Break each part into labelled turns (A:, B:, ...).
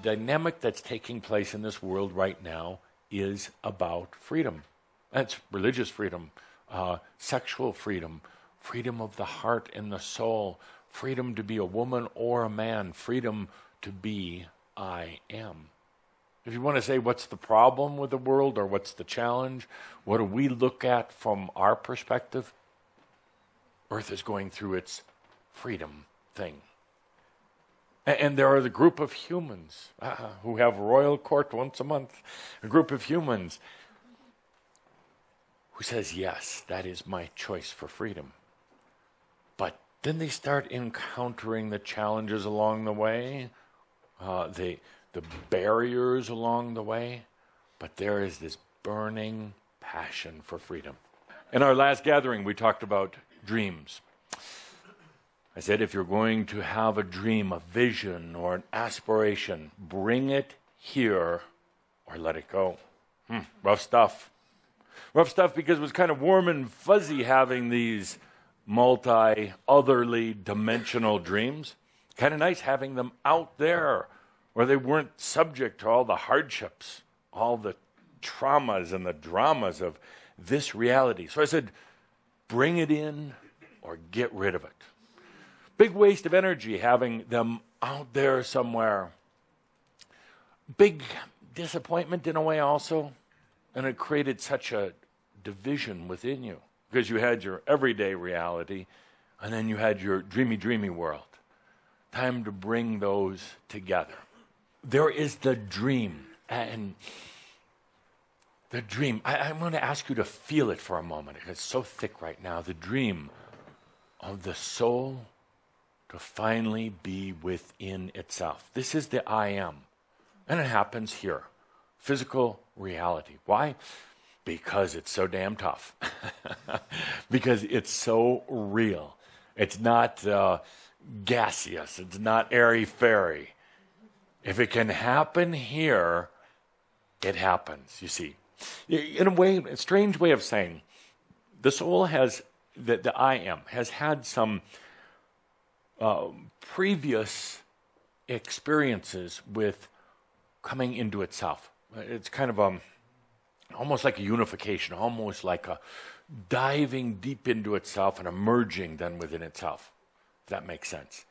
A: dynamic that's taking place in this world right now is about freedom. That's religious freedom, sexual freedom, freedom of the heart and the soul, freedom to be a woman or a man, freedom to be I am. If you want to say what's the problem with the world or what's the challenge, what do we look at from our perspective? Earth is going through its freedom thing. And there are the group of humans who have royal court once a month, a group of humans who says, yes, that is my choice for freedom. But then they start encountering the challenges along the way, the barriers along the way, but there is this burning passion for freedom. In our last gathering, we talked about dreams. I said, if you're going to have a dream, a vision, or an aspiration, bring it here or let it go. Rough stuff. Rough stuff because it was kind of warm and fuzzy having these multi-otherly dimensional dreams. Kind of nice having them out there where they weren't subject to all the hardships, all the traumas and the dramas of this reality. So I said, bring it in or get rid of it. Big waste of energy having them out there somewhere. Big disappointment in a way also. And it created such a division within you because you had your everyday reality and then you had your dreamy, dreamy world. Time to bring those together. There is the dream. And the dream, I'm going to ask you to feel it for a moment. It's so thick right now. The dream of the soul to finally be within itself. This is the I am. And it happens here. Physical reality. Why? Because it's so damn tough. Because it's so real. It's not gaseous. It's not airy-fairy. If it can happen here, it happens, you see. In a way, a strange way of saying, the soul has, the I am, has had some previous experiences with coming into itself. It's kind of almost like a unification, almost like a diving deep into itself and emerging then within itself, if that makes sense.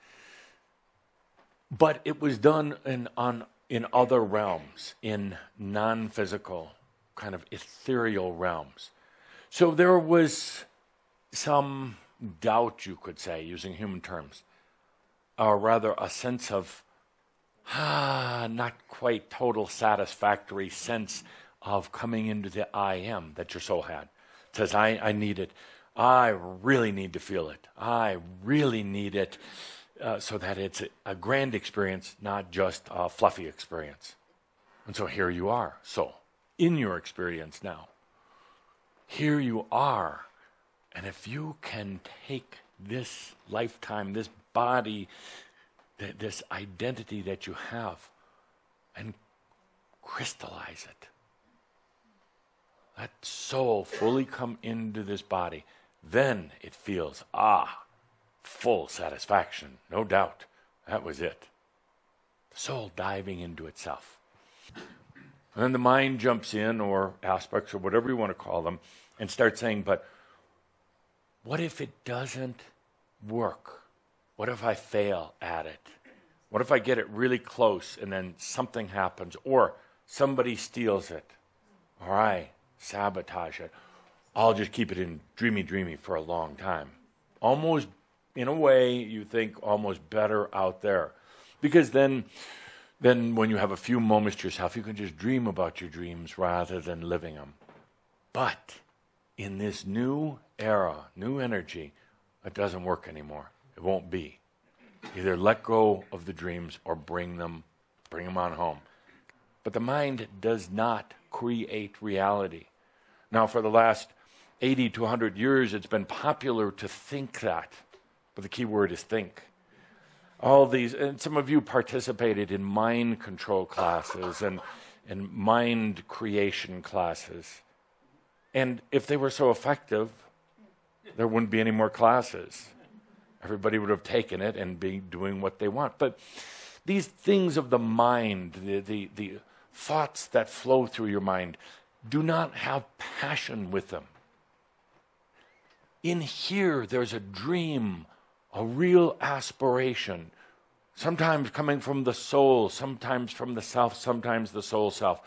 A: But it was done in other realms, in non-physical, kind of ethereal realms. So there was some doubt, you could say, using human terms, or rather a sense of not quite total satisfactory sense of coming into the I am that your soul had. It says, I need it. I really need to feel it. I really need it so that it's a grand experience, not just a fluffy experience. And so here you are, soul, in your experience now. Here you are. And if you can take this lifetime, this body, this identity that you have, and crystallize it. Let soul fully come into this body. Then it feels, full satisfaction, no doubt. That was it. The soul diving into itself. And then the mind jumps in, or aspects, or whatever you want to call them, and starts saying, but what if it doesn't work? What if I fail at it? What if I get it really close and then something happens, or somebody steals it, or I sabotage it? I'll just keep it in dreamy for a long time. Almost, in a way, you think almost better out there. Because then when you have a few moments to yourself, you can just dream about your dreams rather than living them. But in this new era, new energy, it doesn't work anymore. It won't be. Either let go of the dreams or bring them on home. But the mind does not create reality. Now, for the last 80 to 100 years, it's been popular to think that. But the key word is think. All these, and some of you participated in mind control classes and mind creation classes. And if they were so effective, there wouldn't be any more classes. Everybody would have taken it and be doing what they want. But these things of the mind, the thoughts that flow through your mind, do not have passion with them. In here, there's a dream, a real aspiration, sometimes coming from the soul, sometimes from the self, sometimes the soul self.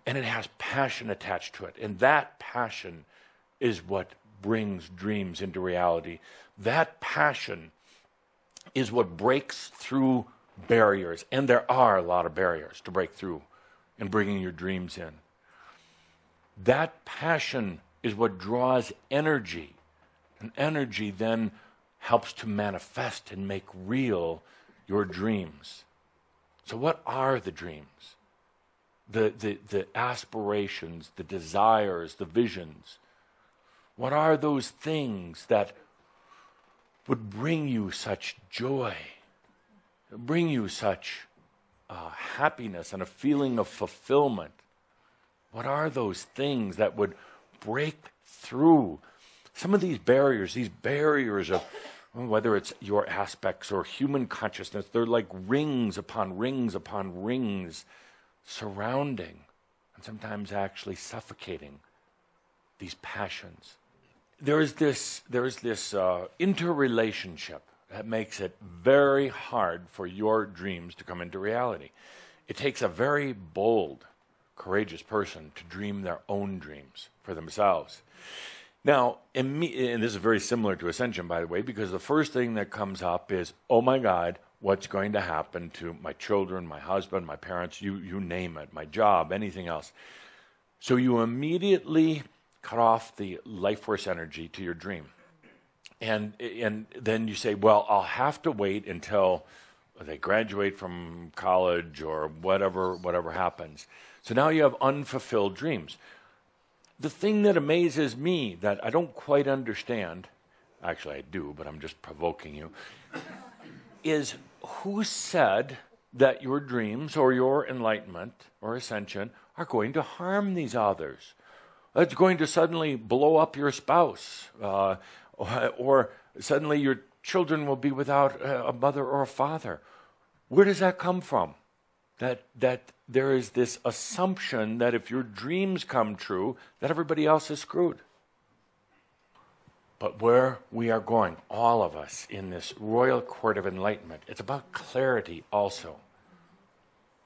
A: And it has passion attached to it. And that passion is what brings dreams into reality. That passion is what breaks through barriers. And there are a lot of barriers to break through in bringing your dreams in. That passion is what draws energy. And energy then helps to manifest and make real your dreams. So what are the dreams? The aspirations, the desires, the visions. What are those things that would bring you such joy, bring you such happiness and a feeling of fulfillment? What are those things that would break through some of these barriers of whether it's your aspects or human consciousness? They're like rings upon rings upon rings surrounding and sometimes actually suffocating these passions. There is this interrelationship that makes it very hard for your dreams to come into reality. It takes a very bold, courageous person to dream their own dreams for themselves. Now, and this is very similar to ascension, by the way, because the first thing that comes up is, oh my God, what's going to happen to my children, my husband, my parents, you name it, my job, anything else. So you immediately cut off the life force energy to your dream. And then you say, well, I'll have to wait until they graduate from college or whatever happens. So now you have unfulfilled dreams. The thing that amazes me that I don't quite understand, actually I do, but I'm just provoking you, is who said that your dreams or your enlightenment or ascension are going to harm these others? It's going to suddenly blow up your spouse, or suddenly your children will be without a mother or a father. Where does that come from? That there is this assumption that if your dreams come true, that everybody else is screwed. But where we are going, all of us, in this royal court of enlightenment, it's about clarity also.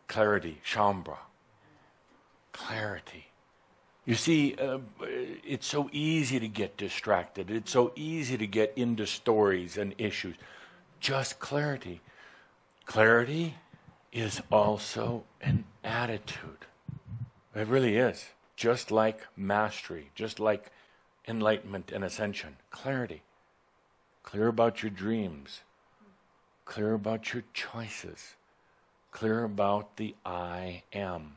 A: Clarity, Shambra. Clarity. You see, it's so easy to get distracted. It's so easy to get into stories and issues. Just clarity. Clarity is also an attitude. It really is. Just like mastery, just like enlightenment and ascension. Clarity. Clear about your dreams. Clear about your choices. Clear about the I am.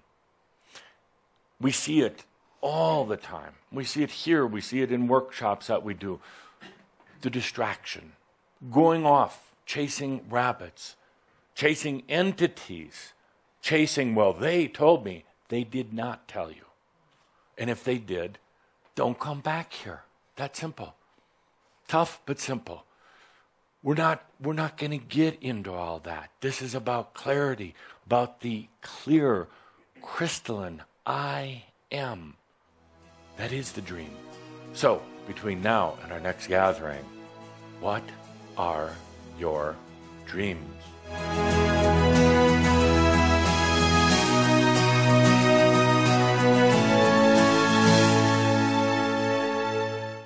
A: We see it all the time. We see it here. We see it in workshops that we do. The distraction. Going off, chasing rabbits, chasing entities, chasing, well, they told me. They did not tell you. And if they did, don't come back here. That's simple. Tough, but simple. We're not going to get into all that. This is about clarity, about the clear, crystalline I am. That is the dream. So, between now and our next gathering, what are your dreams?